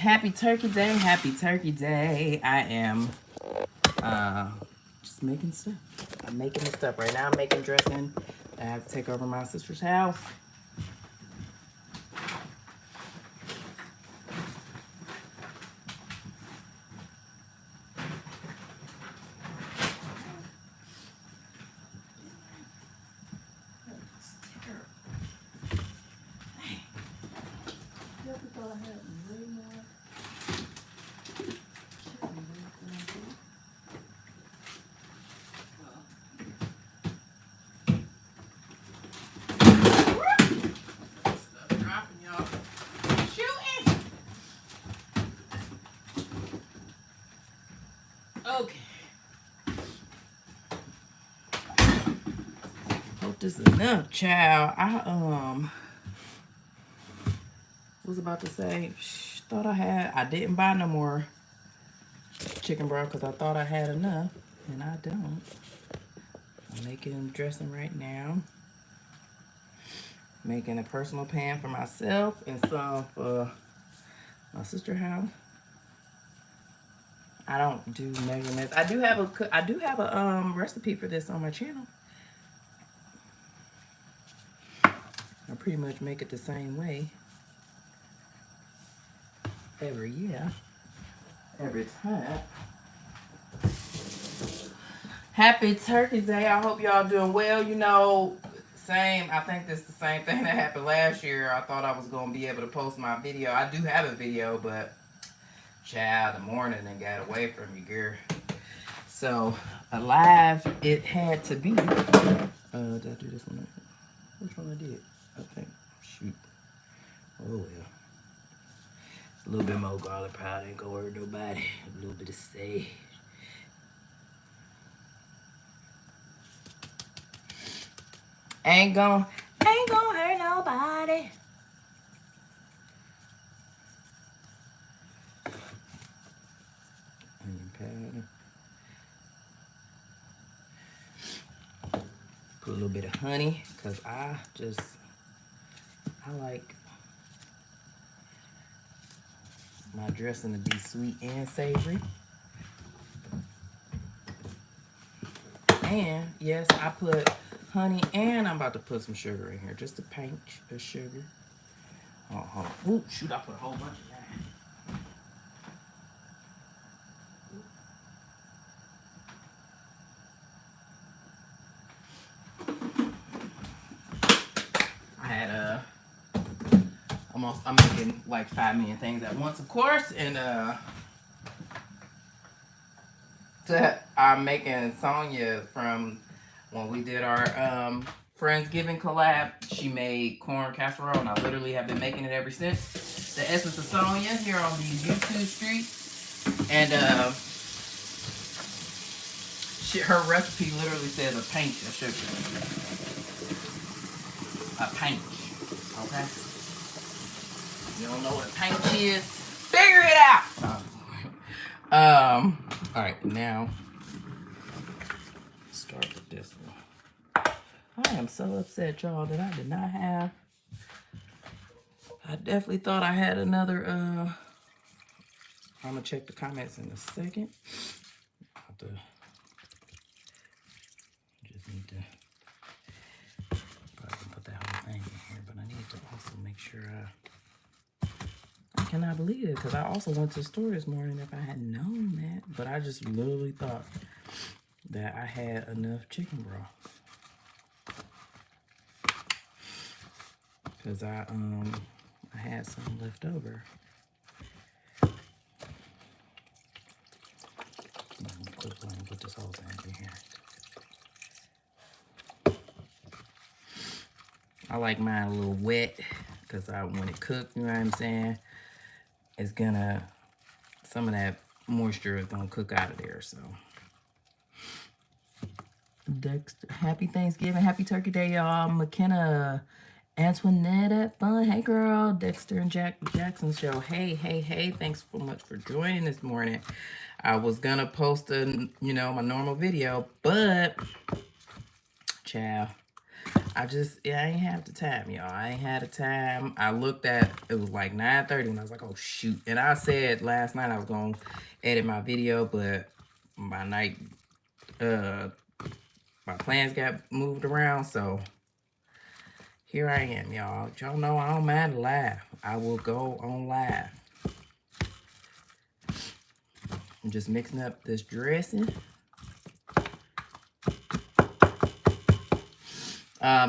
Happy Turkey Day, happy Turkey Day. I am just making stuff. I'm making the stuff right now. I'm making dressing. I have to take over my sister's house. Okay. Hope this is enough, child. I was about to say, thought I didn't buy no more chicken broth because I thought I had enough, and I don't. I'm making dressing right now. Making a personal pan for myself and some for my sister's house. I don't do measurements. I do have a recipe for this on my channel. I pretty much make it the same way every year, every time. Happy Turkey Day. I hope y'all doing well. You know, same. I think this is the same thing that happened last year. I thought I was going to be able to post my video. I do have a video, but child, the morning and got away from me, girl. So, alive it had to be. Did I do this one? Which one I did? I think. Shoot. Oh, well. A little bit more garlic powder ain't gonna hurt nobody. A little bit of sage. Ain't gonna hurt nobody. Onion powder. Put a little bit of honey, cause I like my dressing to be sweet and savory. And yes, I put honey, and I'm about to put some sugar in here, just a pinch of sugar. Oh, hold on. Ooh, shoot, I put a whole bunch of that. I'm making like 5 million things at once, of course, and I'm making Sonia from when we did our Friendsgiving collab. She made corn casserole, and I literally have been making it ever since. The Essence of Sonia here on these YouTube streets, and her recipe literally says a pinch of sugar. A pinch, okay? You don't know what a pinch is? Figure it out. All right, now start with this one. I am so upset, y'all, that I did not have. I definitely thought I had another. I'm gonna check the comments in a second. Just need to probably put that whole thing in here, but I need to also make sure I cannot believe it, because I also went to the store this morning. If I had known that, but I just literally thought that I had enough chicken broth, because I had some left over. Put this whole thing in here. I like mine a little wet, because when it cooks, you know what I'm saying, it's gonna, some of that moisture is gonna cook out of there. So Dexter, happy Thanksgiving, happy Turkey Day, y'all. McKenna, Antoinette at Fun, hey girl. Dexter and Jackson show, hey, thanks so much for joining this morning. I was gonna post my normal video, but child, I ain't have the time, y'all. I ain't had the time. I looked at, it was like 9:30 and I was like, oh shoot. And I said last night I was gonna edit my video, but my night, uh, my plans got moved around. So here I am, y'all. Y'all know I don't mind live. I will go on live. I'm just mixing up this dressing.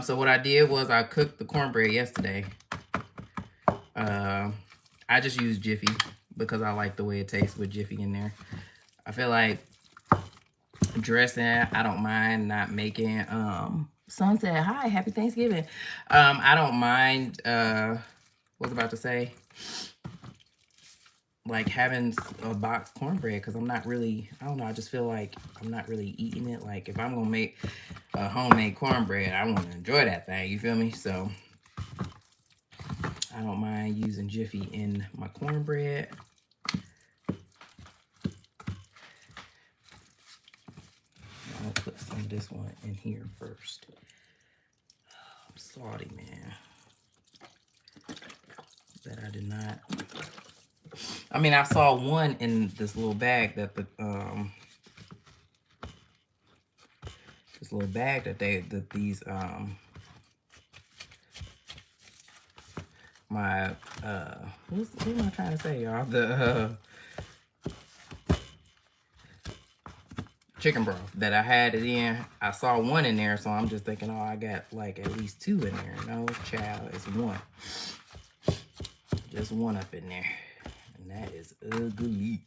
So what I did was I cooked the cornbread yesterday. I just used Jiffy because I like the way it tastes with Jiffy in there. I feel like dressing, I don't mind not making. Son said, hi, happy Thanksgiving. I don't mind, what was I about to say? Like having a boxed cornbread because I'm not really, I don't know, I just feel like I'm not really eating it. Like if I'm gonna make a homemade cornbread, I want to enjoy that thing, you feel me? So I don't mind using Jiffy in my cornbread. I'll put some of this one in here first. I'm salty, man. That I did not. I mean, I saw one in this little bag that the this little bag that these my what am I trying to say, y'all? The chicken broth that I had it in. I saw one in there, so I'm just thinking, oh, I got like at least two in there. No, child, it's one. Just one up in there. And that is ugly.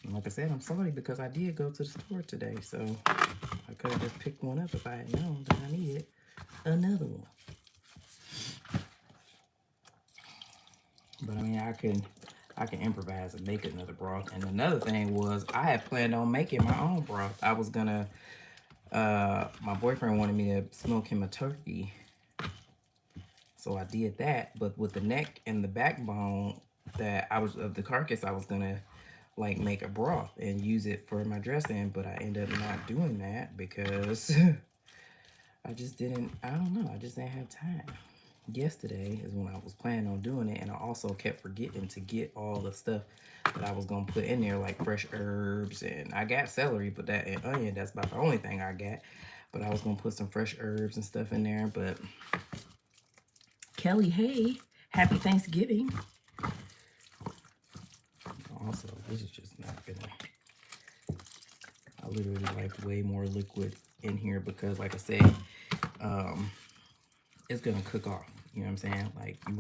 And like I said, I'm sorry because I did go to the store today, so I could have just picked one up if I had known that I needed another one. But I mean, I can improvise and make another broth. And another thing was I had planned on making my own broth. I was gonna, my boyfriend wanted me to smoke him a turkey. So I did that, but with the neck and the backbone of the carcass, I was gonna like make a broth and use it for my dressing, but I ended up not doing that because I just didn't, I don't know, I just didn't have time. Yesterday is when I was planning on doing it, and I also kept forgetting to get all the stuff that I was gonna put in there, like fresh herbs, and I got celery, but that and onion, that's about the only thing I got. But I was gonna put some fresh herbs and stuff in there, but Kelly, hey, happy Thanksgiving. Also, this is just not gonna, I literally like way more liquid in here because like I said, it's gonna cook off. You know what I'm saying? Like you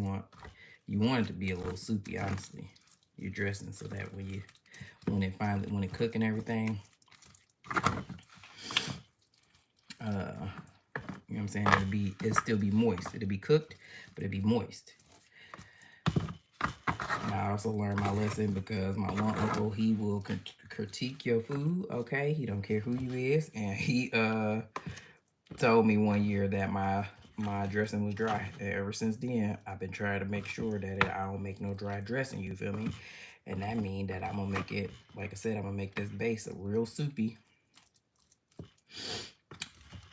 want it to be a little soupy, honestly. You're dressing so that when it cook and everything, you know what I'm saying? It'll still be moist. It'll be cooked, but it'll be moist. And I also learned my lesson because my one uncle, he will critique your food, okay? He don't care who you is. And he told me one year that my dressing was dry. And ever since then, I've been trying to make sure that I don't make no dry dressing, you feel me? And that means that I'm going to make it, like I said, I'm going to make this base a real soupy.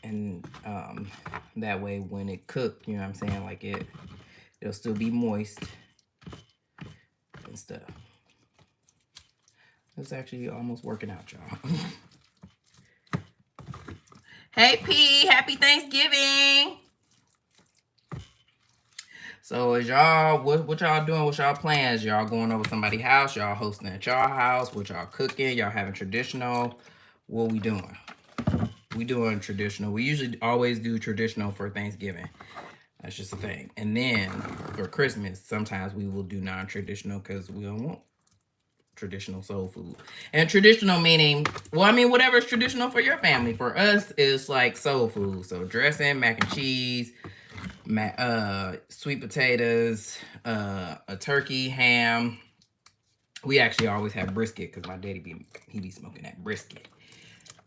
And that way when it cooked, you know what I'm saying, like it'll still be moist and stuff. It's actually almost working out, y'all. Hey P, happy Thanksgiving. So is y'all, what y'all doing? What's y'all plans? Y'all going over somebody's house? Y'all hosting at y'all house? What y'all cooking? Y'all having traditional? What we doing? We doing traditional. We usually always do traditional for Thanksgiving. That's just a thing. And then for Christmas, sometimes we will do non-traditional because we don't want traditional soul food. And traditional meaning, well, I mean, whatever is traditional for your family. For us, it's like soul food. So dressing, mac and cheese, sweet potatoes, a turkey, ham. We actually always have brisket because my daddy be smoking that brisket.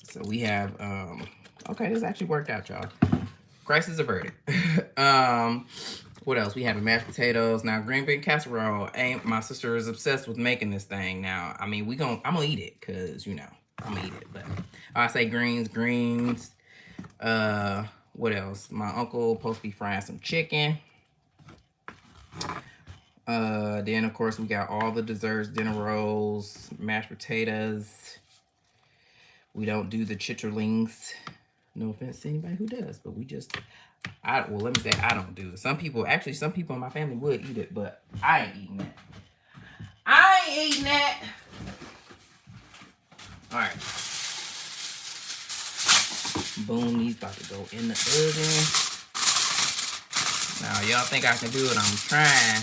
So we have, okay, this actually worked out, y'all. Crisis averted. What else? We have mashed potatoes. Now, green bean casserole. My sister is obsessed with making this thing. Now, I mean, I'm gonna eat it because, you know, I'm gonna eat it. But I say greens. What else? My uncle supposed to be frying some chicken. Then of course we got all the desserts, dinner rolls, mashed potatoes. We don't do the chitterlings. No offense to anybody who does, but we just, well, let me say I don't do it. Some people in my family would eat it, but I ain't eating that. I ain't eating that. All right. Boom, these about to go in the oven. Now, y'all think I can do it? I'm trying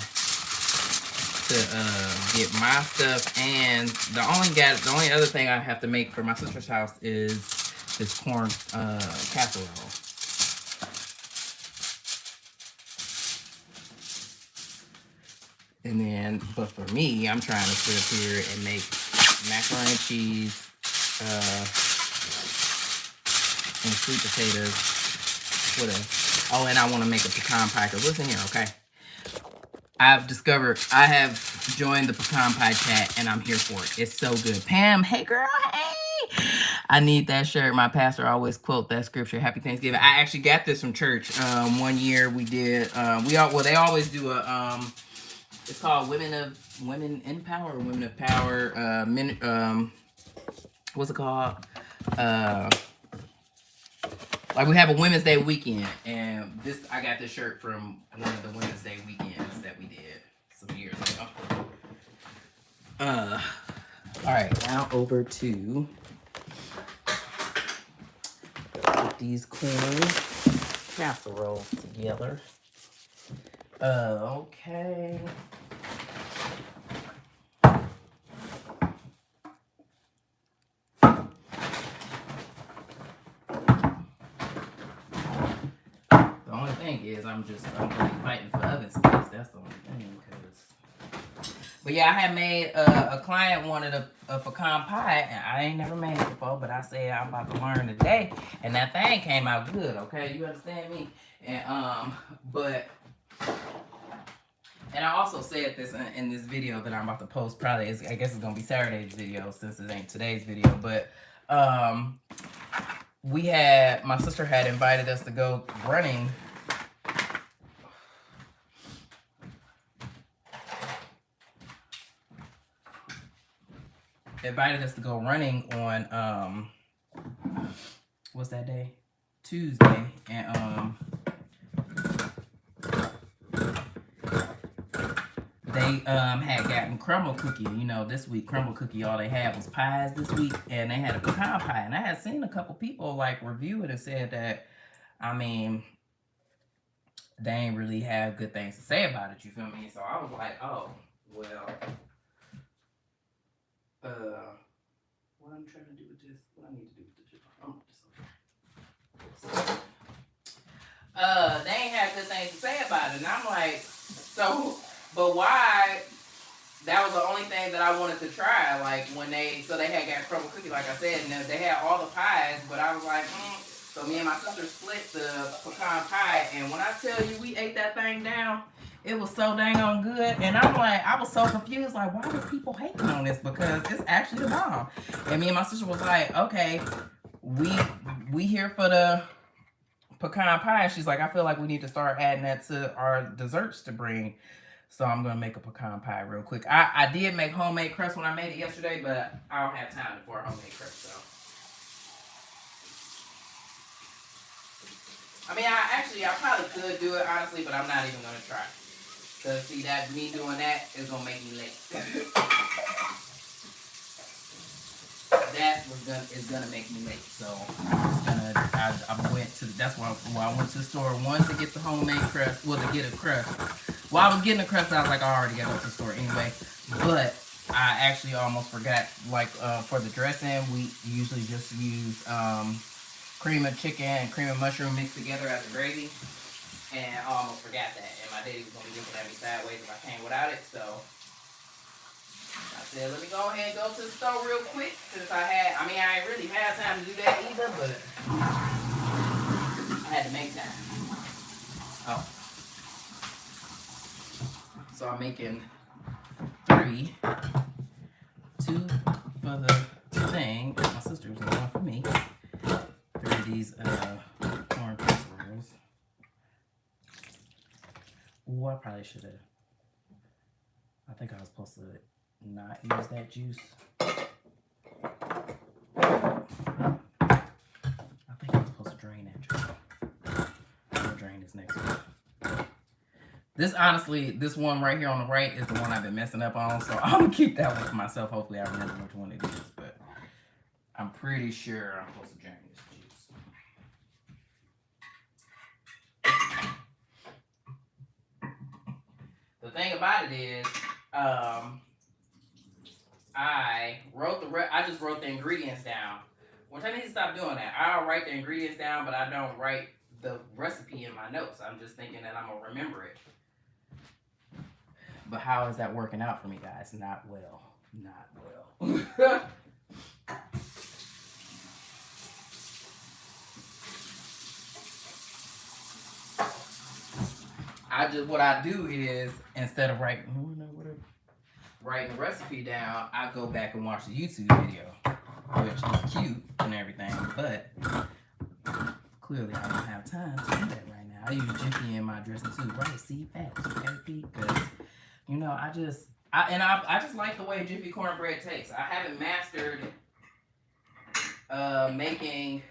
to get my stuff, and the only other thing I have to make for my sister's house is this corn casserole. And then, but for me, I'm trying to sit up here and make macaroni and cheese, and sweet potatoes. What else? Oh, and I want to make a pecan pie. Cause listen here, okay? I have joined the pecan pie chat, and I'm here for it. It's so good. Pam, hey girl, hey! I need that shirt. My pastor always quote that scripture. Happy Thanksgiving. I actually got this from church. One year we did. They always do a It's called Women in Power or Women of Power. What's it called? Like we have a Women's Day weekend, and I got this shirt from one of the Women's Day weekends that we did some years ago. All right, now over to put these corn casseroles together. Okay. Is I'm really fighting for oven space. That's the only thing. But yeah, I had made a client wanted a pecan pie, and I ain't never made it before. But I said I'm about to learn today, and that thing came out good. Okay, you understand me? And and I also said this in this video that I'm about to post. Probably I guess it's gonna be Saturday's video since it ain't today's video. But my sister had invited us to go running. Invited us to go running on what's that day? Tuesday. And they had gotten crumble cookie. You know, this week crumble cookie, all they had was pies this week, and they had a pecan pie. And I had seen a couple people like review it and said that, I mean, they ain't really have good things to say about it, you feel me? So I was like, oh, well, what I'm trying to do with this, what I need to do with this, they ain't have good things to say about it. And I'm like, so, but why? That was the only thing that I wanted to try. Like they had got crumble cookie, like I said, and they had all the pies, but I was like, So me and my sister split the pecan pie, and when I tell you we ate that thing down, it was so dang on good. And I'm like, I was so confused, like, why was people hating on this? Because it's actually the bomb. And me and my sister was like, okay, we here for the pecan pie. She's like, I feel like we need to start adding that to our desserts to bring. So I'm gonna make a pecan pie real quick. I did make homemade crust when I made it yesterday, but I don't have time for a homemade crust, so. I mean, I probably could do it, honestly, but I'm not even gonna try. Cause see, that me doing that is gonna make me late. Is gonna make me late. So I went to, that's why I went to the store once to get the homemade crust, well, to get a crust. While I was getting the crust, I was like, I already got to the store anyway. But I actually almost forgot, like, for the dressing, we usually just use cream of chicken and cream of mushroom mixed together as a gravy. And I almost forgot that. And my daddy was going to be looking at me sideways if I came without it. So I said, let me go ahead and go to the store real quick. Since I ain't really had time to do that either, but I had to make time. Oh. So I'm making 3, 2 for the thing. My sister these corn casseroles. Ooh, I probably should have. I think I was supposed to not use that juice. I think I was supposed to drain that juice. I'm gonna drain this next one. This, honestly, this one right here on the right is the one I've been messing up on, so I'm gonna keep that one for myself. Hopefully I remember which one it is, but I'm pretty sure I'm supposed to drain this juice. The thing about it is, I just wrote the ingredients down, which I need to stop doing that. I'll write the ingredients down, but I don't write the recipe in my notes. I'm just thinking that I'm gonna remember it. But how is that working out for me, guys? Not well. Not well. What I do is, instead of writing the recipe down, I go back and watch the YouTube video, which is cute and everything, but clearly I don't have time to do that right now. I use Jiffy in my dressing too, right? See, facts, okay, because you know, I just like the way Jiffy cornbread tastes. I haven't mastered making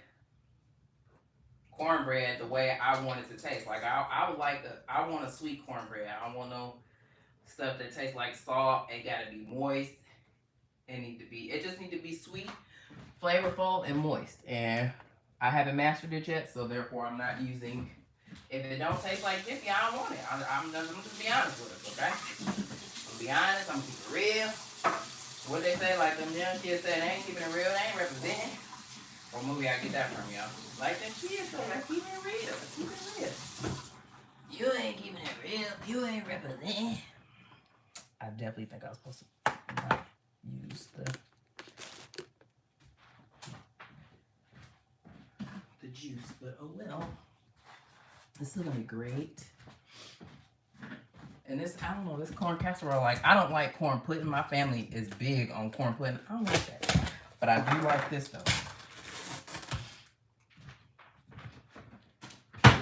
cornbread the way I want it to taste. Like I want a sweet cornbread. I don't want no stuff that tastes like salt. It gotta be moist. It just need to be sweet, flavorful, and moist. And I haven't mastered it yet, so therefore I'm not using. If it don't taste like Jiffy, I don't want it. I'm just be honest with us, okay? I'm be honest. I'm keep it real. What they say, like them young kids said, they ain't keeping it real. They ain't representing. What movie I get that from, y'all? Like them kids say, like keep it real. Keep it real. You ain't keeping it real. You ain't representing. I definitely think I was supposed to not use the juice, but oh well. This is gonna be great. And this, I don't know, this corn casserole, like, I don't like corn pudding. My family is big on corn pudding. I don't like that. But I do like this, though.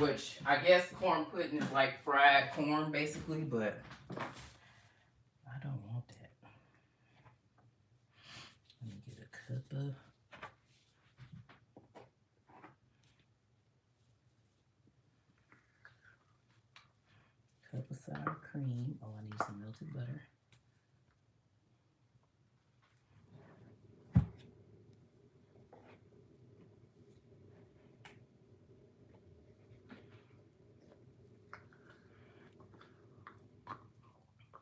Which, I guess corn pudding is like fried corn, basically, but I don't want that. Let me get a cup of sour cream. Oh, I need some melted butter.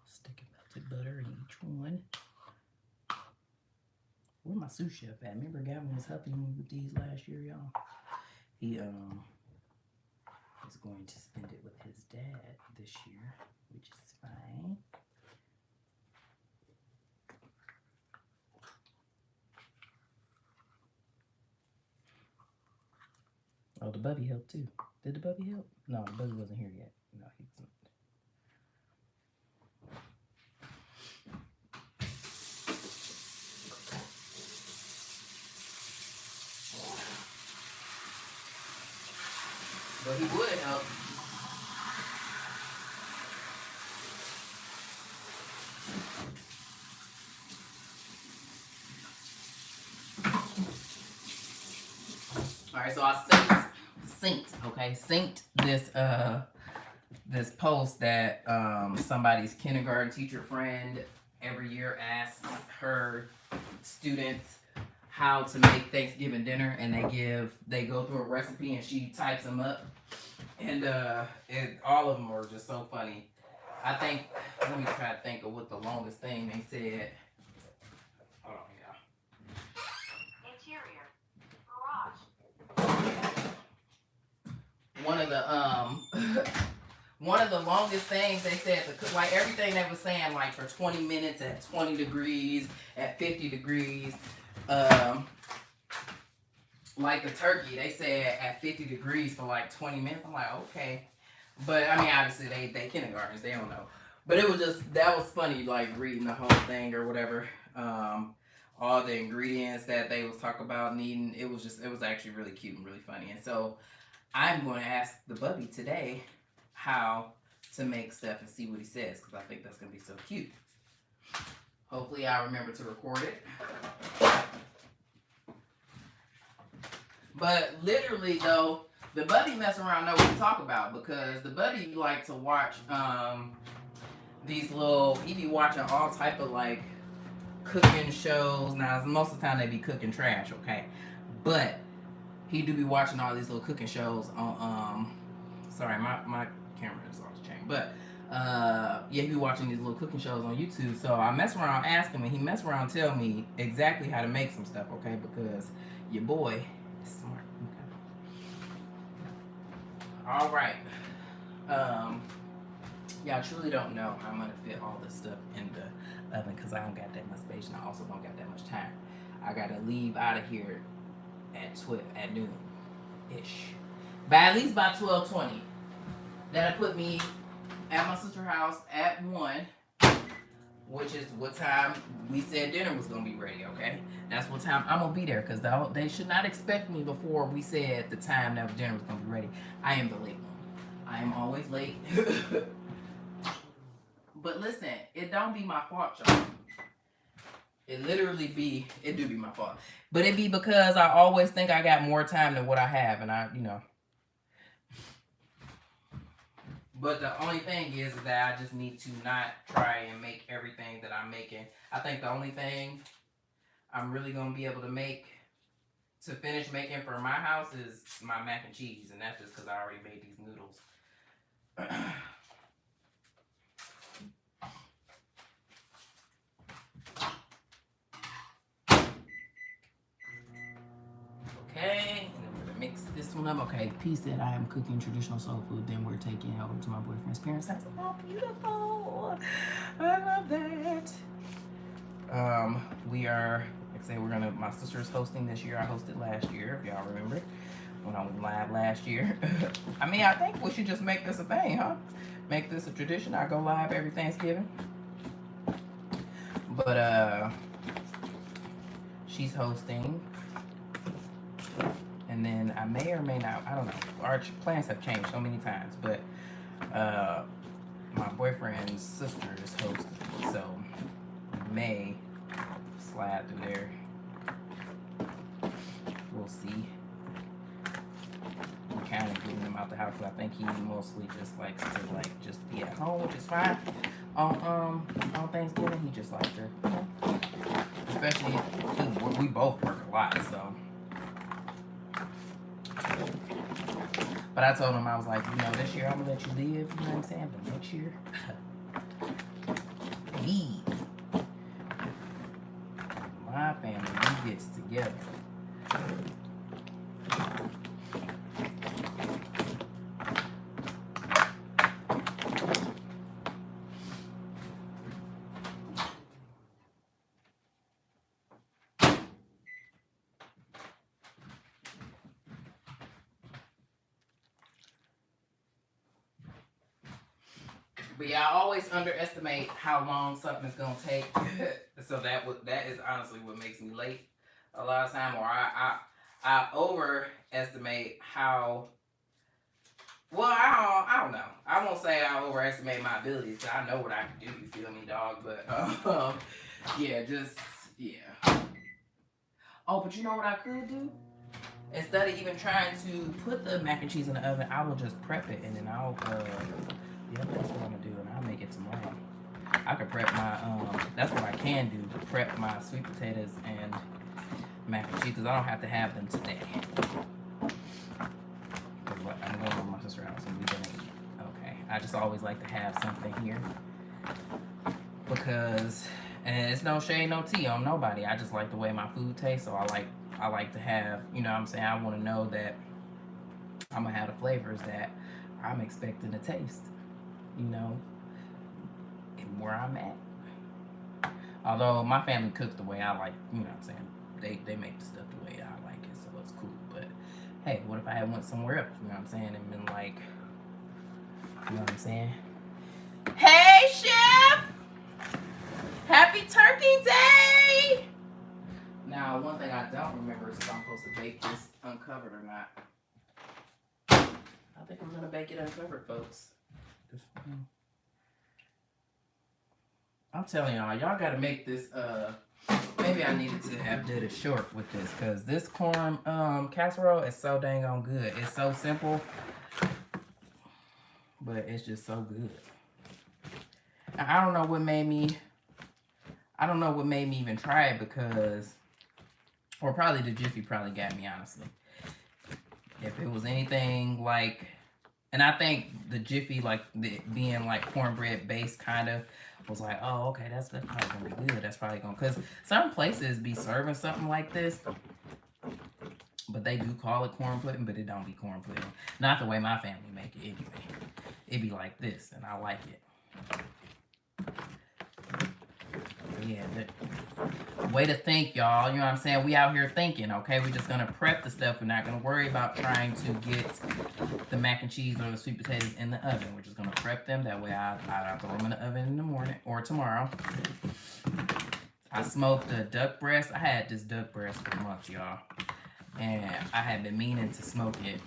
Stick melted butter in each one. Where my sous chef at? Remember Gavin was helping me with these last year, y'all? He is going to spend it with his dad this year, which is fine. Oh, the bubby helped too. Did the bubby help? No, the bubby wasn't here yet. No, he wasn't. But he would help. Alright, so I synced this post that somebody's kindergarten teacher friend every year asks her students how to make Thanksgiving dinner, and they go through a recipe and she types them up, and all of them are just so funny. I think, let me try to think of what the longest thing they said. Hold on, y'all. Interior garage. One of the longest things they said, like everything they were saying, like for 20 minutes at 20 degrees, at 50 degrees. Like the turkey, they said at 50 degrees for like 20 minutes. I'm like, okay. But I mean, obviously they kindergartners, they don't know. But it was just, that was funny, like reading the whole thing or whatever on all the ingredients that they was talking about needing. It was actually really cute and really funny. And so I'm going to ask the bubby today how to make stuff and see what he says, because I think that's going to be so cute. Hopefully I'll remember to record it. But literally though, the buddy mess around know what to talk about, because the buddy like to watch these little, he be watching all type of like cooking shows. Now most of the time they be cooking trash, okay? But he do be watching all these little cooking shows on sorry, my camera is off the chain. But yeah, he be watching these little cooking shows on YouTube. So I mess around, ask him, and he mess around tell me exactly how to make some stuff, okay? Because your boy is smart. Okay. All right. Y'all truly don't know how I'm gonna fit all this stuff in the oven, because I don't got that much space, and I also don't got that much time. I gotta leave out of here at noon ish. At least by 12:20. That'll put me at my sister's house at 1, which is what time we said dinner was gonna be ready, okay? That's what time I'm gonna be there, because they should not expect me before we said the time that dinner was gonna be ready. I am the late one. I am always late. But listen, it don't be my fault, y'all. It do be my fault. But it be because I always think I got more time than what I have, and But the only thing is that I just need to not try and make everything that I'm making. I think the only thing I'm really going to be able to finish making for my house is my mac and cheese. And that's just because I already made these noodles. Okay, and then we're gonna mix this one up. Okay, P said I am cooking traditional soul food. Then we're taking it over to my boyfriend's parents' house. Oh, beautiful! I love that. We are, like I said, my sister's hosting this year. I hosted last year, if y'all remember, when I went live last year. I mean, I think we should just make this a thing, huh? Make this a tradition. I go live every Thanksgiving. But she's hosting. And then I may or may not, I don't know. Our plans have changed so many times, but my boyfriend's sister is hosting, so may slide through there. We'll see. I'm kind of getting him out the house, but I think he mostly just likes to just be at home, which is fine. On Thanksgiving, he just likes to, especially we both work a lot, so. But I told him, I was like, this year I'm gonna let you live, you know what I'm saying? But next year, my family, we gets together. But yeah, I always underestimate how long something's gonna take. So that is honestly what makes me late a lot of time, or I overestimate how. Well, I don't know. I won't say I overestimate my abilities, because I know what I can do. You feel me, dog? But yeah. Oh, but you know what I could do? Instead of even trying to put the mac and cheese in the oven, I will just prep it, and then I'll yeah, that's what I'm gonna do, and I'll make it tomorrow. I could prep my that's what I can do, to prep my sweet potatoes and mac and cheese, because I don't have to have them today. I'm going to my sister's house and we're gonna eat. Okay, I just always like to have something here, because, and it's no shade, no tea on nobody. I just like the way my food tastes, so I like to have, you know what I'm saying, I want to know that I'm gonna have the flavors that I'm expecting to taste, and where I'm at. Although my family cooks the way I like, you know what I'm saying, they make the stuff the way I like it, so it's cool. But hey, what if I had went somewhere else, you know what I'm saying, and been like, you know what I'm saying? Hey, Chef! Happy Turkey Day! Now, one thing I don't remember is if I'm supposed to bake this uncovered or not. I think I'm gonna bake it uncovered, folks. I'm telling y'all gotta make this, maybe I needed to have did it short with this, because this corn casserole is so dang on good. It's so simple, but it's just so good. I don't know what made me even try it, because, or probably the Jiffy probably got me, honestly. If it was anything like, and I think the Jiffy, like, being like cornbread based, kind of was like, oh, okay, that's probably gonna be good. That's probably gonna, because some places be serving something like this, but they do call it corn pudding, but it don't be corn pudding. Not the way my family make it anyway. It be like this, and I like it. Yeah, way to think, y'all. You know what I'm saying? We out here thinking, okay? We're just gonna prep the stuff. We're not gonna worry about trying to get the mac and cheese or the sweet potatoes in the oven. We're just gonna prep them. That way I'll throw them in the oven in the morning or tomorrow. I smoked a duck breast. I had this duck breast for months, y'all. And I had been meaning to smoke it.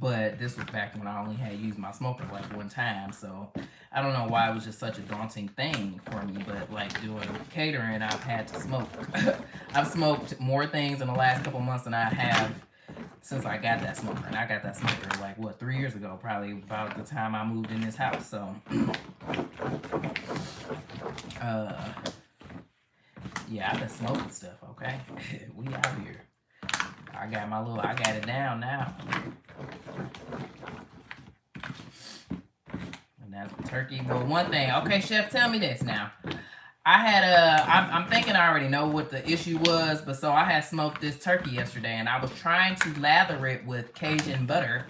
But this was back when I only had used my smoker like one time, so I don't know why it was just such a daunting thing for me, but like doing catering, I've had to smoke. I've smoked more things in the last couple months than I have since I got that smoker. And I got that smoker like, what, 3 years ago, probably about the time I moved in this house, so. Yeah, I've been smoking stuff, okay? We out here. I got it down now. And that's the turkey. But one thing, okay, chef, tell me this now. I had I'm thinking I already know what the issue was, but so I had smoked this turkey yesterday, and I was trying to lather it with Cajun butter,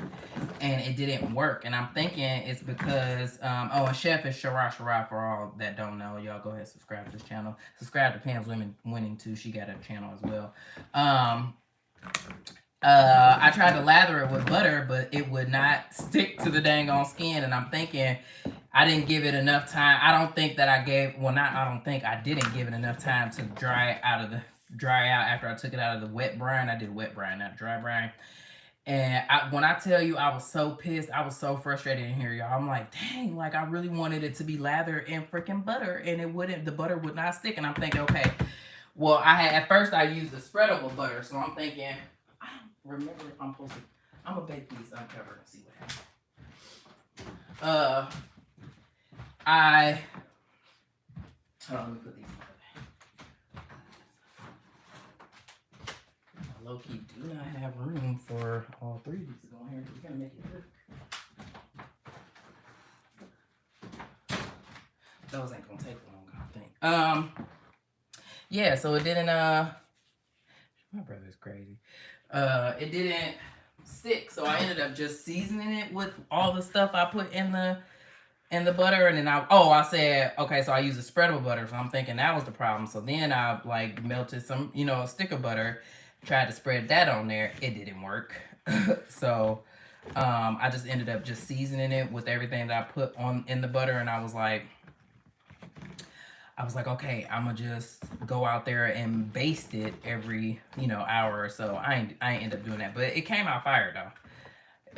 and it didn't work. And I'm thinking it's because, oh, and chef is Shara for all that don't know. Y'all go ahead and subscribe to this channel. Subscribe to Pam's Winning too. She got a channel as well. I tried to lather it with butter, but it would not stick to the dang on skin, and I'm thinking I didn't give it enough time. I don't think that I didn't give it enough time to dry out after I took it out of the wet brine. I did wet brine, not dry brine. And when I tell you I was so pissed, I was so frustrated in here, y'all. I'm like, dang, like I really wanted it to be lathered in freaking butter, and the butter would not stick. And I'm thinking, okay, well, at first I used the spreadable butter, so I'm thinking, I don't remember if I'm supposed to, I'm gonna bake these uncovered and see what happens. Hold on, let me put these in. Low-key do not have room for all three of these to go in here. We're gonna make it work. Those ain't gonna take long, I think. Yeah, so it didn't, my brother's crazy. It didn't stick, so I ended up just seasoning it with all the stuff I put in the butter, and then I said, okay, so I used a spreadable butter, so I'm thinking that was the problem. So then I like melted some, a stick of butter, tried to spread that on there. It didn't work. So I just ended up just seasoning it with everything that I put in the butter, and I was like, okay, I'm gonna just go out there and baste it every, hour or so. I ain't end up doing that, but it came out fire though.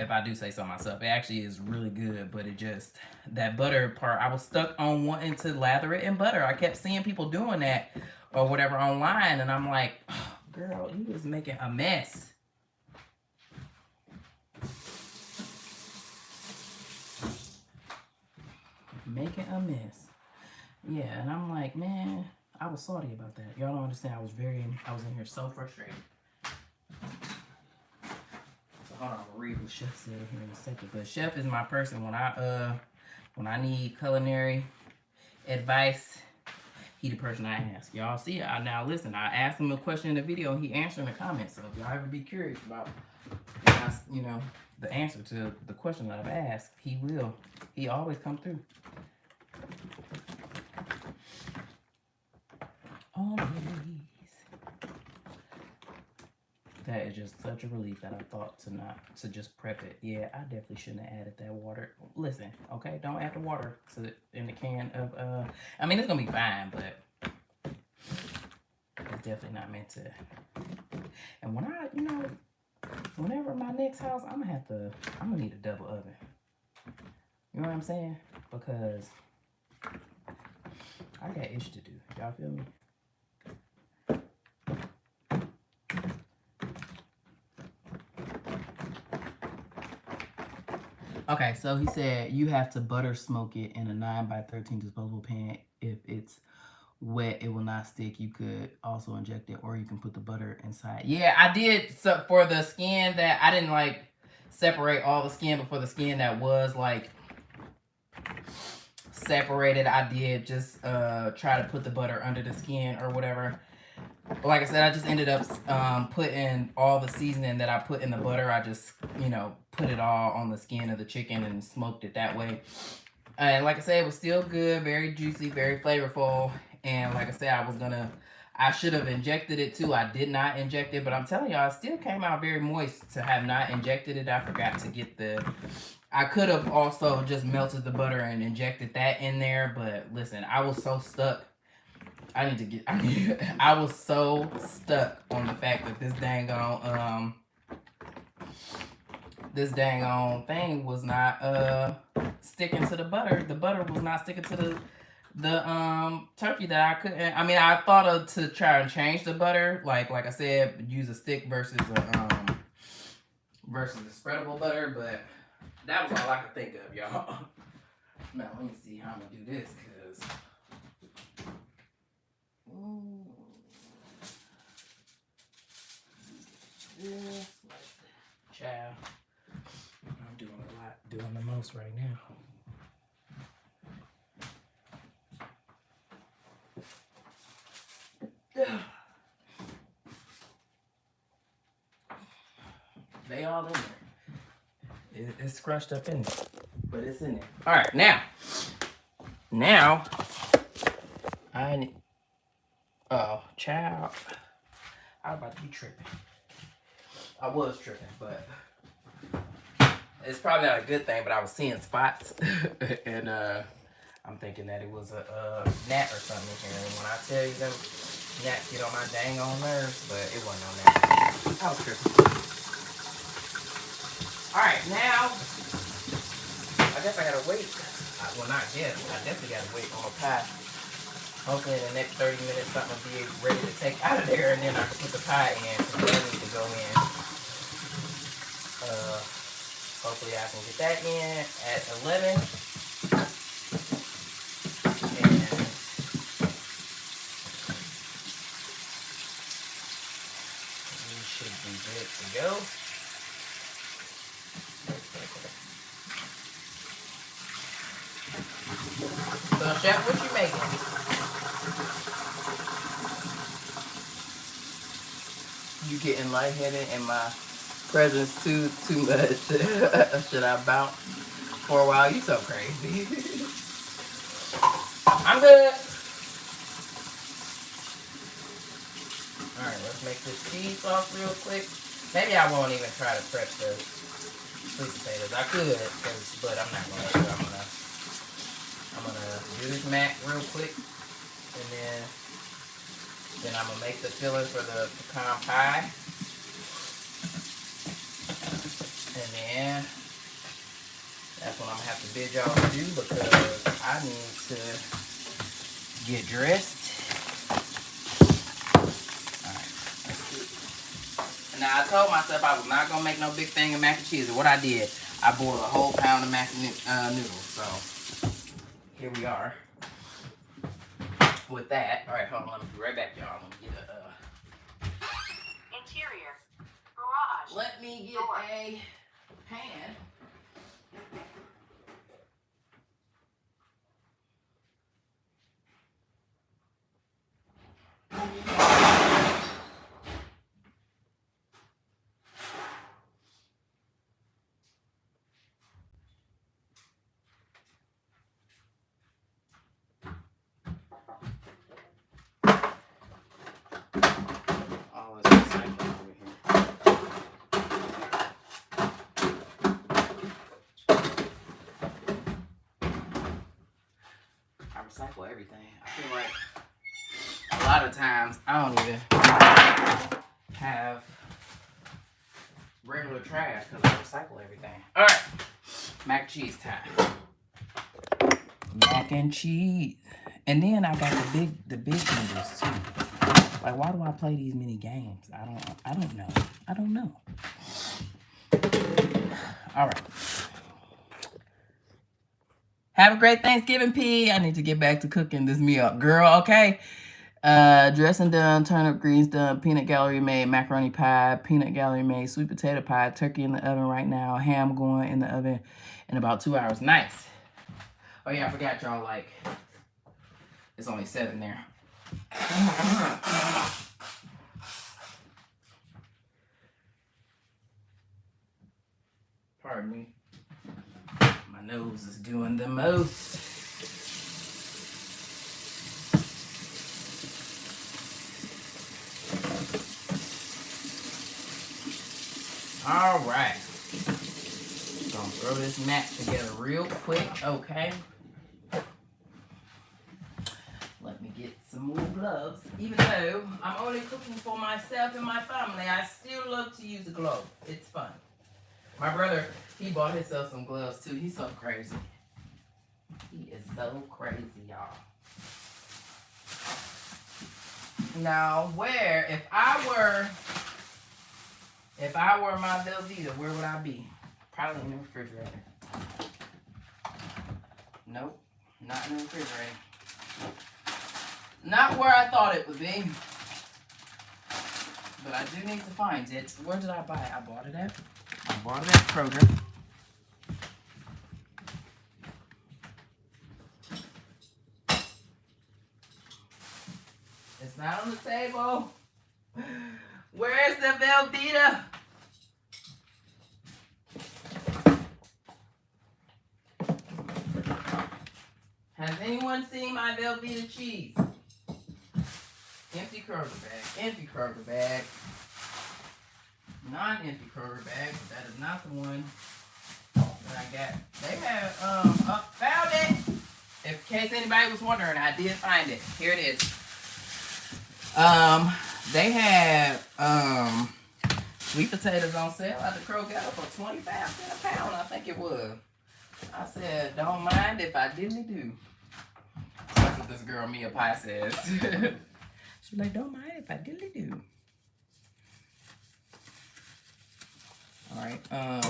If I do say so myself, it actually is really good, but it just, that butter part, I was stuck on wanting to lather it in butter. I kept seeing people doing that or whatever online, and I'm like, oh, girl, you was making a mess. Making a mess. Yeah, and I'm like, man, I was salty about that. Y'all don't understand. I was in here so frustrated. So hold on, I'll read what Chef said here in a second. But Chef is my person when I need culinary advice. He the person I ask. Y'all see it. Now listen, I asked him a question in the video, and he answered in the comments. So if y'all ever be curious about, the answer to the question that I've asked, he will. He always come through. Always. That is just such a relief that I thought to just prep it. Yeah, I definitely shouldn't have added that water. Listen, okay, don't add the water in the can of I mean, it's gonna be fine, but It's definitely not meant to. And when I, you know, whenever my next house, I'm gonna need a double oven. You know what I'm saying? Because I got ish to do. Y'all feel me? Okay, so he said you have to butter smoke it in a 9x13 disposable pan. If it's wet, it will not stick. You could also inject it, or you can put the butter inside. Yeah, I did. So for the skin that I didn't like separate all the skin, but for the skin that was like separated, I did just try to put the butter under the skin or whatever. But like I said, I just ended up putting all the seasoning that I put in the butter. I just, you know, put it all on the skin of the chicken and smoked it that way. And like I said, it was still good, very juicy, very flavorful. And like I said, I should have injected it too. I did not inject it, but I'm telling y'all, it still came out very moist to have not injected it. I forgot to get I could have also just melted the butter and injected that in there, but listen, I was so stuck. I was so stuck on the fact that this dang on thing was not sticking to the butter. The butter was not sticking to the turkey that I couldn't. I mean, I thought to try and change the butter, like I said, use a stick versus the spreadable butter, but that was all I could think of, y'all. Now let me see how I'm gonna do this, cause just like that. Child, I'm doing a lot, doing the most right now. They all in there. It's crushed up in there, but it's in there. All right, now I need. Oh, child, I was about to be tripping. I was tripping, but it's probably not a good thing. But I was seeing spots, and I'm thinking that it was a gnat or something in here. And when I tell you them gnats get on my dang on nerves, but it wasn't on there. I was tripping. All right, now I guess I gotta wait. Well, not yet. I definitely gotta wait on my pie. Hopefully in the next 30 minutes something will be ready to take out of there, and then I can put the pie in. So that needs to go in. Hopefully I can get that in at 11. And we should be good to go. So, Chef, what you making? You getting lightheaded in my presence too much? Should I bounce for a while? You so crazy. I'm good. All right, let's make this cheese sauce real quick. Maybe I won't even try to prep the sweet potatoes. I could, but I'm not going to. I'm gonna do this mac real quick, and then I'm gonna make the filling for the pecan pie, and then that's what I'm gonna have to bid y'all to do, because I need to get dressed. Alright, let's see. Now I told myself I was not gonna make no big thing of mac and cheese, and what I did, I boiled a whole pound of mac and noodles, so here we are with that. All right, hold on, let me be right back, y'all. I'm gonna get a interior garage. Let me get a pan. Recycle everything. I feel like a lot of times I don't even have regular trash because I recycle everything. All right, mac and cheese time. Mac and cheese, and then I got the big noodles too. Like, why do I play these many games? I don't know. All right. Have a great Thanksgiving, P. I need to get back to cooking this meal, girl. Okay. Dressing done, turnip greens done, peanut gallery made, macaroni pie, peanut gallery made, sweet potato pie, turkey in the oven right now, ham going in the oven in about 2 hours. Nice. Oh yeah, I forgot y'all, like, it's only 7 there. Pardon me. My nose is doing the most. All right. Gonna throw this mac together real quick, okay? Let me get some more gloves. Even though I'm only cooking for myself and my family, I still love to use a glove. It's fun. My brother, he bought himself some gloves too. He's so crazy. He is so crazy, y'all. Now, if I were my Velveeta, where would I be? Probably in the refrigerator. Nope, not in the refrigerator. Not where I thought it would be. But I do need to find it. Where did I buy it? I bought it at Kroger. It's not on the table. Where's the Velveeta? Has anyone seen my Velveeta cheese? Empty Kroger bag. Empty Kroger bag. Non-empty Kroger bag, but that is not the one that I got. They have, found it. In case anybody was wondering, I did find it. Here it is. They have, sweet potatoes on sale at the Kroger for 25 cents a pound, I think it was. I said, don't mind if I didn't do. That's what this girl Mia Pie says. She's like, don't mind if I didn't do. All right. All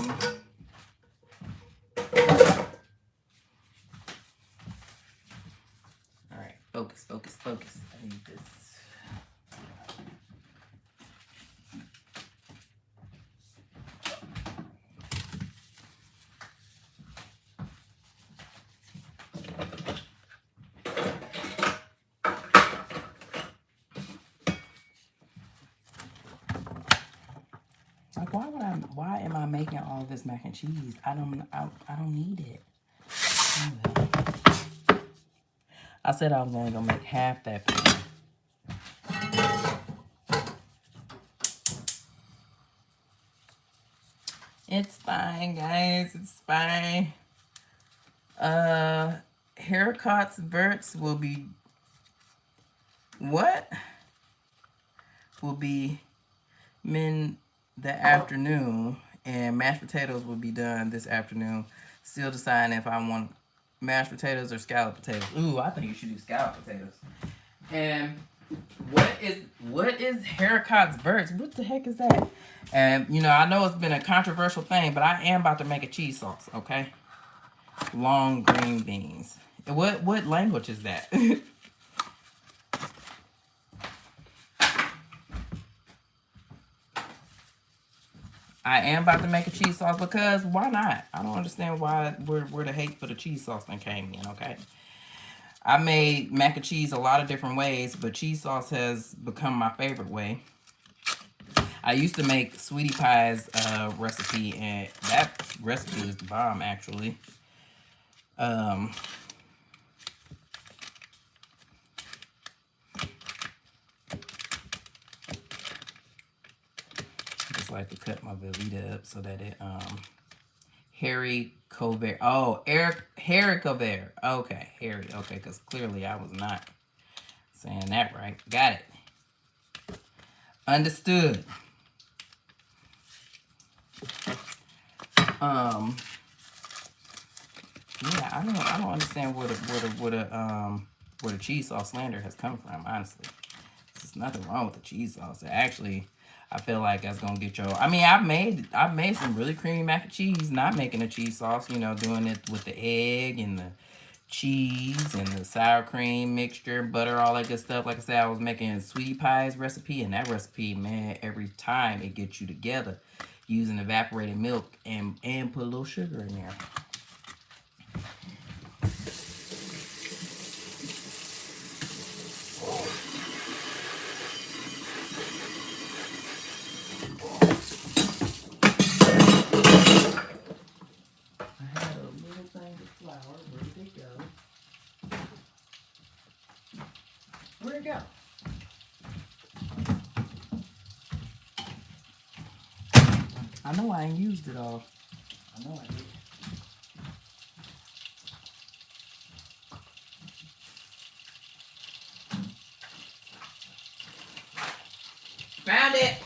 right. Focus. I need this. Why am I making all this mac and cheese? I don't need it. Oh, well. I said I was only gonna make half that pan. It's fine, guys. It's fine. Haircuts, Verts will be what? Will be in the afternoon, and mashed potatoes will be done this afternoon. Still deciding if I want mashed potatoes or scalloped potatoes. Ooh, I think you should do scalloped potatoes. And what is Haircuts Verts? What the heck is that? And you know, I know it's been a controversial thing, but I am about to make a cheese sauce, okay? Long green beans. What language is that? I am about to make a cheese sauce because why not? I don't understand where the hate for the cheese sauce thing came in, okay? I made mac and cheese a lot of different ways, but cheese sauce has become my favorite way. I used to make Sweetie Pie's recipe, and that recipe is the bomb, actually. Like to cut my Velveeta up so that it Harry Covert. Oh, Harry Covert. Okay, Harry. Okay, because clearly I was not Saying that right. Got it. Understood. Yeah, I don't understand where the cheese sauce slander has come from, honestly. There's nothing wrong with the cheese sauce. Actually, I feel like that's gonna get your. I mean, I've made some really creamy mac and cheese, not making a cheese sauce. You know, doing it with the egg and the cheese and the sour cream mixture, butter, all that good stuff. Like I said, I was making sweetie pies recipe, and that recipe, man, every time it gets you together using evaporated milk and put a little sugar in there. Where'd it go? I know I ain't used it all. I know I did. Found it!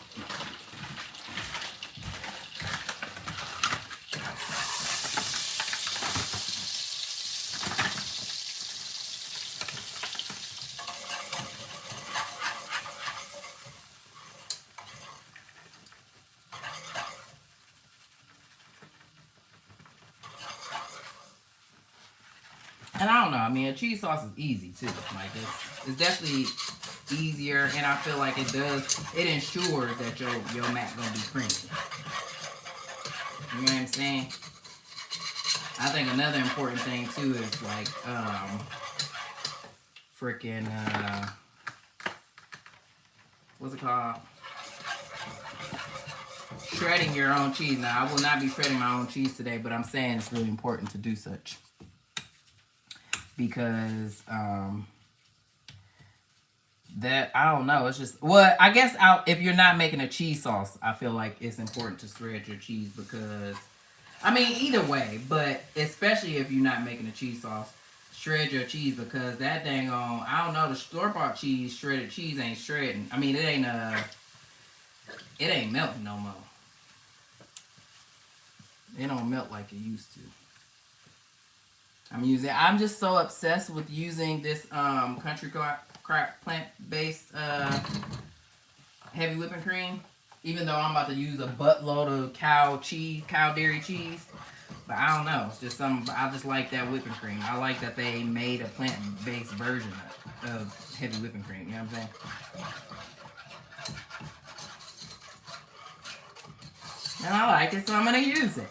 And I don't know. I mean, a cheese sauce is easy too. Like it's definitely easier, and I feel like it ensures that your mac gonna be creamy. You know what I'm saying? I think another important thing too is like freaking what's it called? Shredding your own cheese. Now I will not be shredding my own cheese today, but I'm saying it's really important to do such. Because that I don't know, it's just I guess if you're not making a cheese sauce, I feel like it's important to shred your cheese because I mean either way, but especially if you're not making a cheese sauce, shred your cheese because that dang on I don't know, the store-bought cheese, shredded cheese ain't shredding. I mean it ain't melting no more. It don't melt like it used to. I'm just so obsessed with using this Country Crock plant-based heavy whipping cream. Even though I'm about to use a buttload of cow dairy cheese. But I don't know. It's just I just like that whipping cream. I like that they made a plant-based version of heavy whipping cream. You know what I'm saying? And I like it, so I'm going to use it.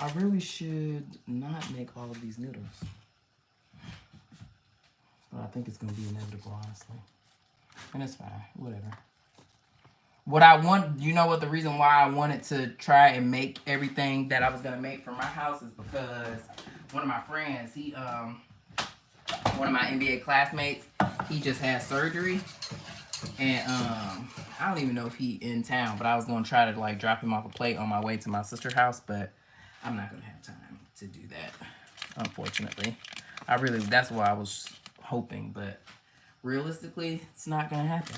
I really should not make all of these noodles. But I think it's going to be inevitable, honestly. And it's fine. Whatever. What I want, you know what the reason why I wanted to try and make everything that I was going to make for my house is because one of my friends, one of my NBA classmates, he just had surgery. And I don't even know if he in town, but I was going to try to like drop him off a plate on my way to my sister's house, but I'm not going to have time to do that, unfortunately. That's what I was hoping, but realistically, it's not going to happen.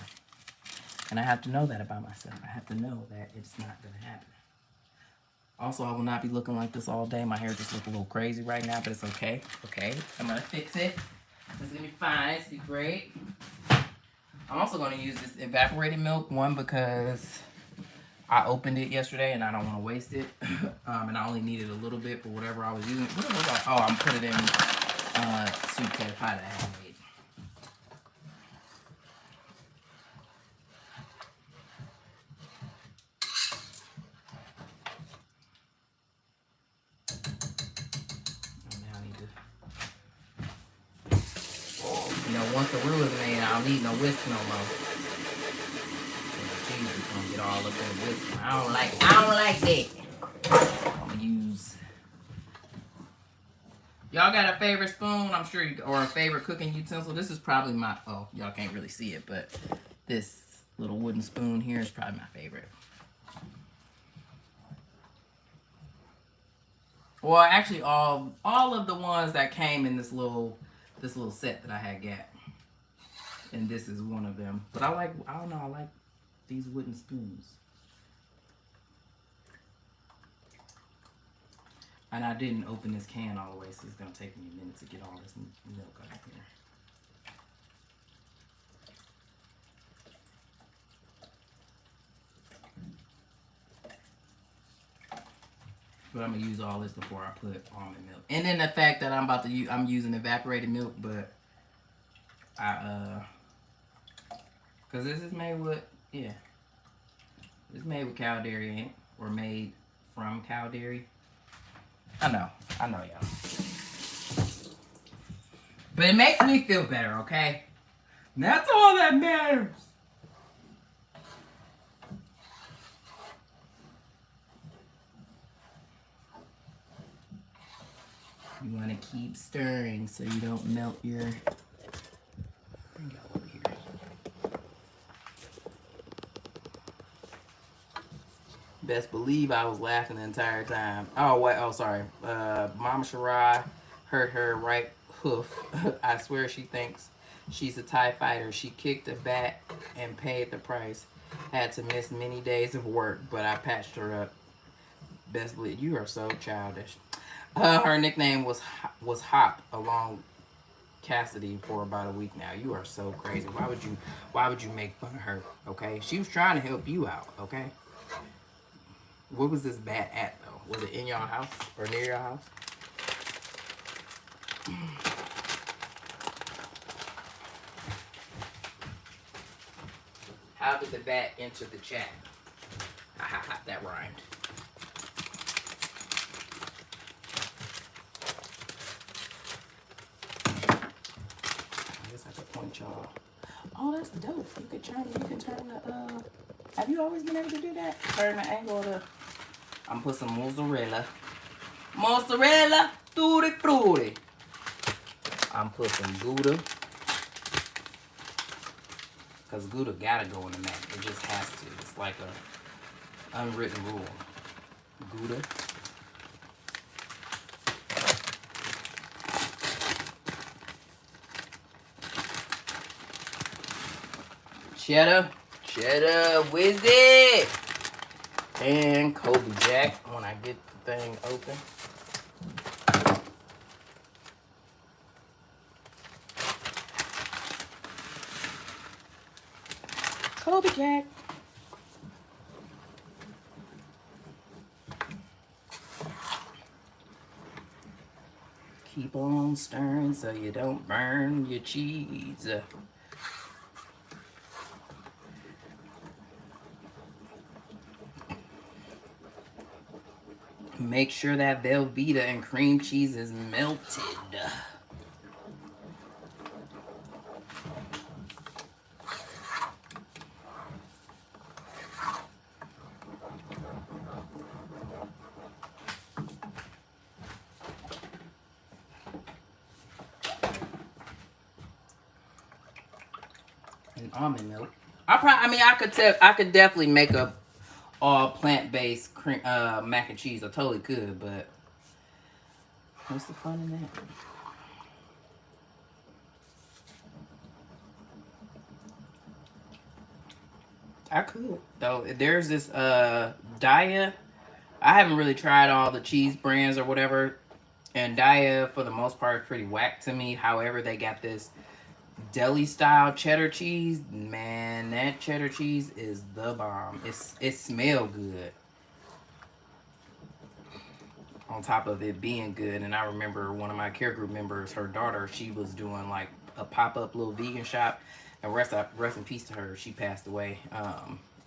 And I have to know that about myself. I have to know that it's not going to happen. Also, I will not be looking like this all day. My hair just looks a little crazy right now, but it's okay. Okay, I'm going to fix it. It's going to be fine. It's going to be great. I'm also going to use this evaporated milk, one, because I opened it yesterday and I don't want to waste it. And I only needed a little bit for whatever I was using. What was I? Oh, I'm putting it in sweet potato pie that I had made. Now I need to, you know, once the roux is made, I don't need no whisk no more. The cheese is gonna get all up in the whisk. I don't like that. I'm gonna use. Y'all got a favorite spoon? I'm sure or a favorite cooking utensil. This is probably my. Oh, y'all can't really see it, but this little wooden spoon here is probably my favorite. Well, actually, all of the ones that came in this little this little set that I had got. And this is one of them. But I don't know, I like these wooden spoons. And I didn't open this can all the way, so it's gonna take me a minute to get all this milk out here. But I'm gonna use all this before I put almond milk. And then the fact that I'm using evaporated milk, but cause this is made with, yeah. It's made with cow dairy, ain't it? Or made from cow dairy. I know y'all. But it makes me feel better, okay? And that's all that matters. You want to keep stirring so you don't melt your... Bring y'all over here. Best believe I was laughing the entire time. Oh, wait. Oh, sorry. Mama Shirai hurt her right hoof. I swear she thinks she's a TIE fighter. She kicked a bat and paid the price. Had to miss many days of work, but I patched her up. Best believe. You are so childish. Her nickname was Hop, along Cassidy for about a week now. You are so crazy. Why would you make fun of her? Okay, she was trying to help you out. Okay. Where was this bat at though? Was it in your house or near your house? How did the bat enter the chat? Ha, that rhymed. I could point y'all. Oh, that's dope. You can turn the have you always been able to do that? Turn the angle of the... I'm put some mozzarella. Mozzarella tutti frutti. I'm put some Gouda. Cause Gouda gotta go in the mac. It just has to. It's like a unwritten rule. Gouda. Cheddar Wizard, and Kobe Jack when I get the thing open. Kobe Jack. Keep on stirring so you don't burn your cheese. Make sure that Velveeta and cream cheese is melted. And almond milk. I could definitely make a all plant-based cream, mac and cheese. I totally could, but what's the fun in that? I could though. There's this Daya. I haven't really tried all the cheese brands or whatever, and Daya for the most part is pretty whack to me. However, they got this deli style cheddar cheese. Man, that cheddar cheese is the bomb. It smells good. On top of it being good, and I remember one of my care group members, her daughter, she was doing like a pop-up little vegan shop, and rest in peace to her. She passed away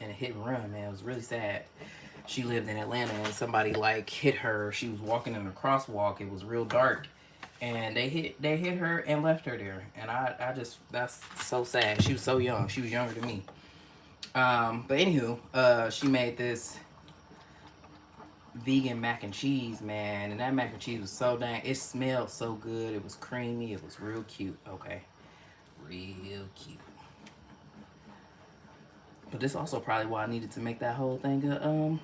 in a hit and run, man. It was really sad. She lived in Atlanta, and somebody like hit her. She was walking in a crosswalk. It was real dark, and they hit her and left her there. And I just, that's so sad. She was so young. She was younger than me. But anywho, she made this vegan mac and cheese, man, and that mac and cheese was so dang, it smelled so good. It was creamy. It was real cute. Okay, real cute. But this also probably why I needed to make that whole thing of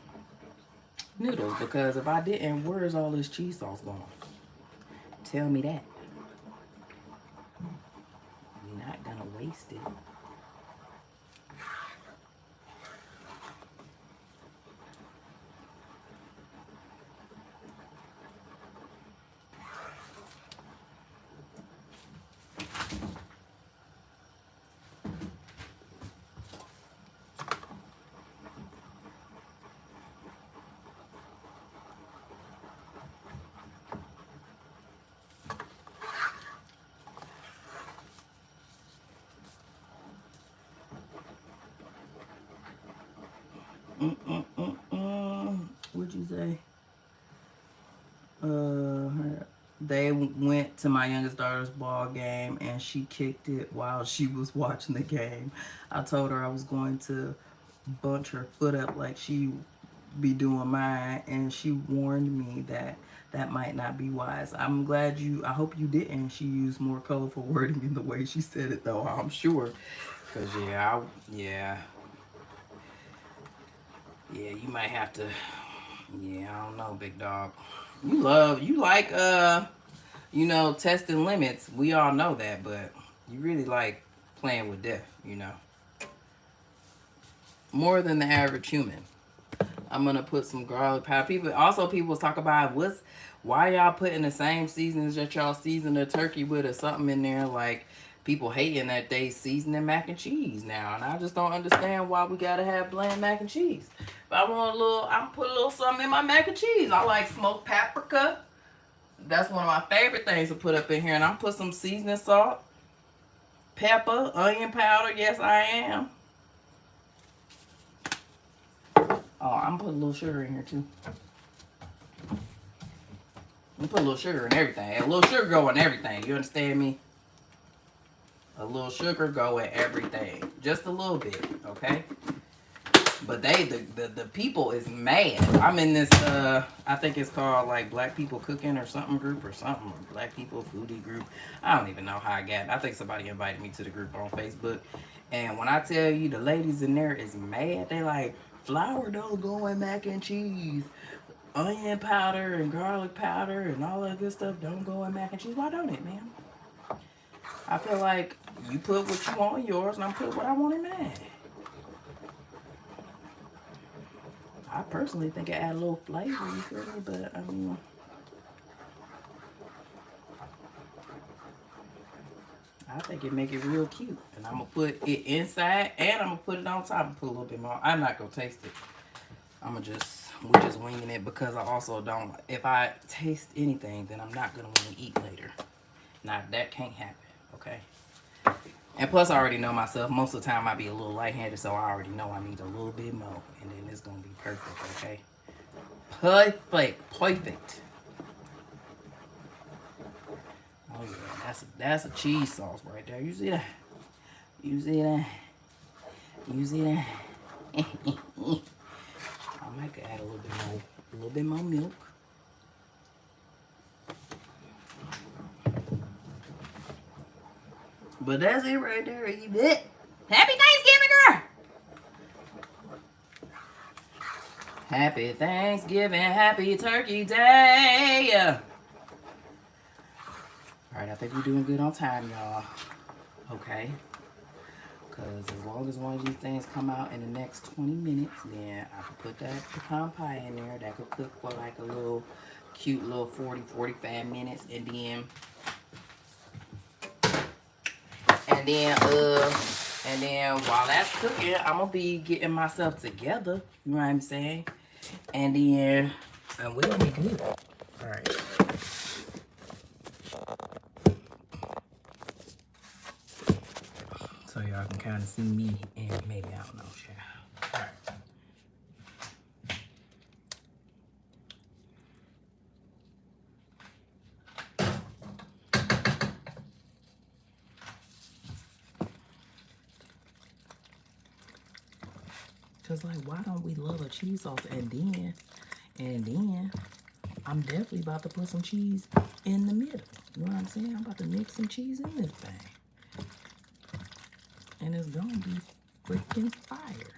noodles, because if I didn't, where's all this cheese sauce going? Tell me that. wasted. What'd you say? They went to my youngest daughter's ball game and she kicked it while she was watching the game. I told her I was going to bunch her foot up like she be doing mine, and she warned me that that might not be wise. I'm glad I hope you didn't. She used more colorful wording in the way she said it though, I'm sure. Cause yeah, you might have to, I don't know, big dog. You like, you know, testing limits. We all know that, but you really like playing with death, you know. More than the average human. I'm gonna put some garlic powder. People talk about why y'all putting the same seasonings that y'all season the turkey with or something in there, like people hating that they seasoning mac and cheese now, and I just don't understand why we gotta have bland mac and cheese. If I want I'm gonna put a little something in my mac and cheese. I like smoked paprika. That's one of my favorite things to put up in here, and I'm put some seasoning salt, pepper, onion powder. Yes, I am. Oh, I'm putting a little sugar in here too. I'm put a little sugar in everything. A little sugar go in everything. You understand me? A little sugar go in everything. Just a little bit, okay? But the people is mad. I'm in this, I think it's called like Black People Cooking or something group or something. Or Black People Foodie group. I don't even know how I got it. I think somebody invited me to the group on Facebook. And when I tell you the ladies in there is mad, they like, flour don't go in mac and cheese. Onion powder and garlic powder and all that good stuff don't go in mac and cheese. Why don't it, man? I feel like you put what you want in yours and I put what I want in mine. I personally think it add a little flavor, you feel me? But I mean, I think it make it real cute. And I'm gonna put it inside and I'm gonna put it on top and put a little bit more. I'm not gonna taste it. we're just winging it because I also don't, if I taste anything, then I'm not gonna want to eat later. Now that can't happen, okay? And plus I already know myself, most of the time I be a little lightheaded, so I already know I need a little bit more, and then it's gonna be perfect, okay? Perfect. Oh yeah, that's a cheese sauce right there. You see that? You see that? You see that? I might add a little bit more milk. But that's it right there. Eat it. Happy Thanksgiving, girl. Happy Thanksgiving. Happy Turkey Day. All right, I think we're doing good on time, y'all. Okay. Because as long as one of these things come out in the next 20 minutes, then I can put that pecan pie in there. That could cook for like a little cute little 40-45 minutes. And then while that's cooking, I'm gonna be getting myself together. You know what I'm saying? And then we're gonna be good. All right. So y'all can kind of see me and maybe, I don't know, child. All right. Cause like, why don't we love a cheese sauce? And then I'm definitely about to put some cheese in the middle. You know what I'm saying? I'm about to mix some cheese in this thing. And it's gonna be freaking fire.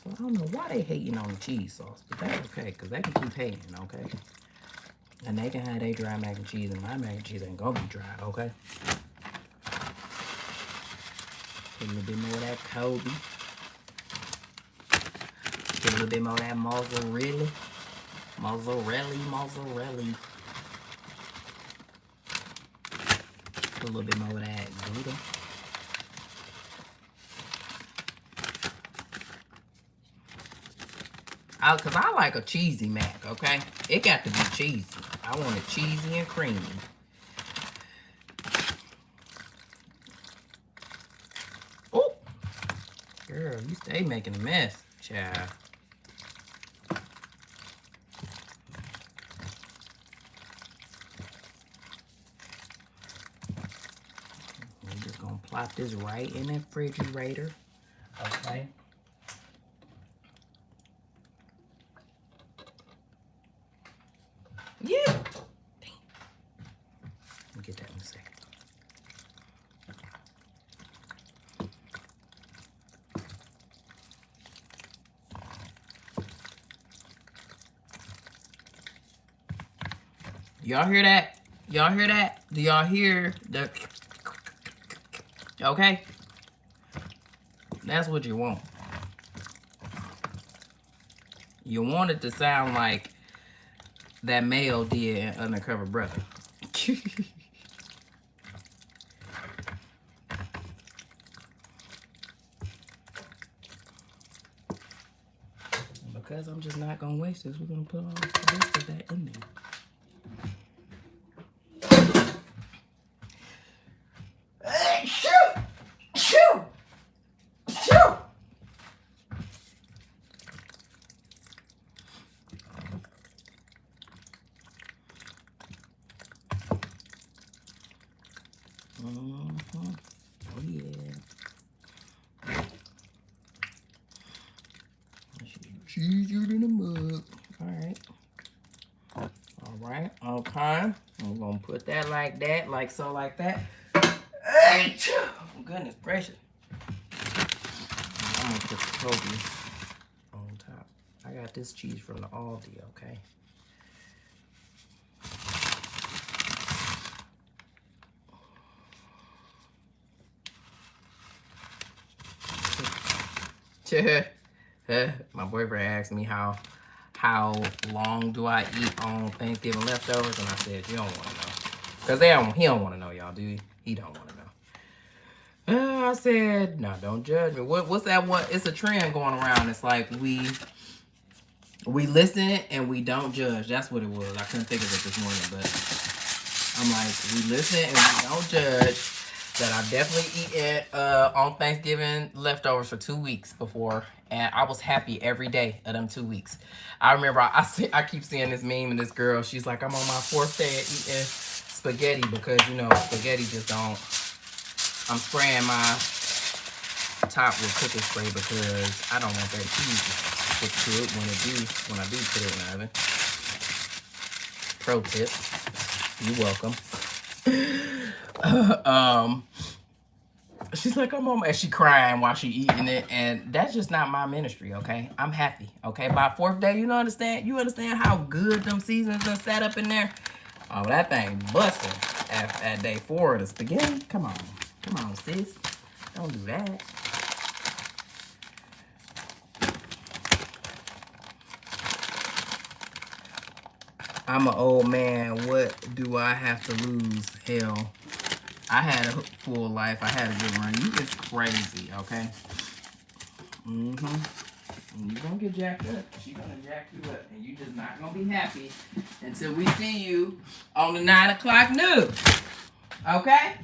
So I don't know why they hating on the cheese sauce, but that's okay, because they can keep hating, okay? And they can have their dry mac and cheese, and my mac and cheese ain't gonna be dry, okay? Put a little bit more of that Kobe. Put a little bit more of that mozzarella. Mozzarella. Put a little bit more of that Gouda. Cause I like a cheesy mac, okay? It got to be cheesy. I want it cheesy and creamy. Oh, girl, you stay making a mess, child. I'm just gonna plop this right in the refrigerator, okay? Yeah. Dang. Let me get that in a second. Y'all hear that? Y'all hear that? Do y'all hear the... Okay? That's what you want. You want it to sound like that male did in Undercover Brother. Because I'm just not gonna waste this, we're gonna put all the rest of that in there. Hey, shoot! Shoot! Shoot! Oh yeah. Cheesier than a mug. Alright. Alright. Okay. I'm gonna put that like that, like so, like that. Hey! Goodness gracious. I'm gonna put the Kobe on top. I got this cheese from the Aldi, okay? My boyfriend asked me how long do I eat on Thanksgiving leftovers, and I said you don't want to know, cause he don't want to know, y'all. Do he don't want to know. I said no, don't judge me. What's that? What? It's a trend going around. It's like we listen and we don't judge. That's what it was. I couldn't think of it this morning, but I'm like, we listen and we don't judge. That I've definitely eaten on Thanksgiving leftovers for 2 weeks before, and I was happy every day of them 2 weeks. I remember I keep seeing this meme, and this girl, she's like, I'm on my 4th day of eating spaghetti because, you know, spaghetti just don't. I'm spraying my top with cooking spray because I don't want that cheese to stick to it when I do put it in the oven. Pro tip. You're welcome. She's like, I'm on, and she crying while she eating it, and that's just not my ministry, okay? I'm happy, okay? By 4th day, you understand how good them seasons are set up in there? Oh, that thing busting at day 4 of the spaghetti. Come on, sis, don't do that. I'm an old man. What do I have to lose? Hell, I had a full life. I had a good run. You is crazy, okay? And you gonna get jacked up. She gonna jack you up, and you just not gonna be happy until we see you on the 9 o'clock news, okay?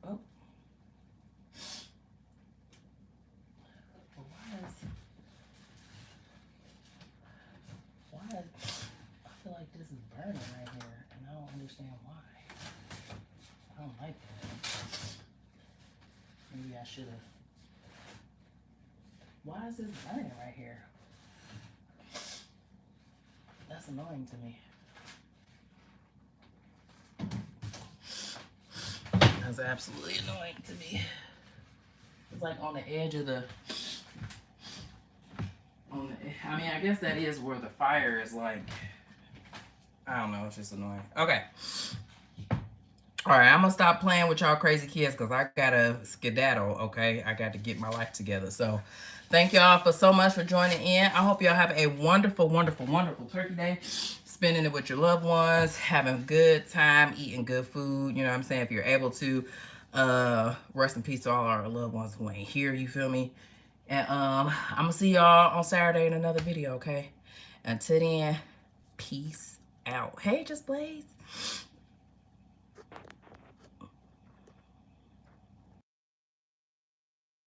Oh. Why is I feel like this is burning right here, and I don't understand why. I don't like that. Maybe I should have. Why is this burning right here? That's annoying to me. That's absolutely annoying to me. It's like on the edge of the. I mean, I guess that is where the fire is like. I don't know. It's just annoying. Okay. All right, I'm gonna stop playing with y'all crazy kids because I gotta skedaddle. Okay, I got to get my life together. So, thank y'all for so much for joining in. I hope y'all have a wonderful, wonderful, wonderful Turkey Day. Spending it with your loved ones, having a good time, eating good food. You know what I'm saying? If you're able to, rest in peace to all our loved ones who ain't here. You feel me? And I'm gonna see y'all on Saturday in another video. Okay. Until then, peace out. Hey, Just Blaze.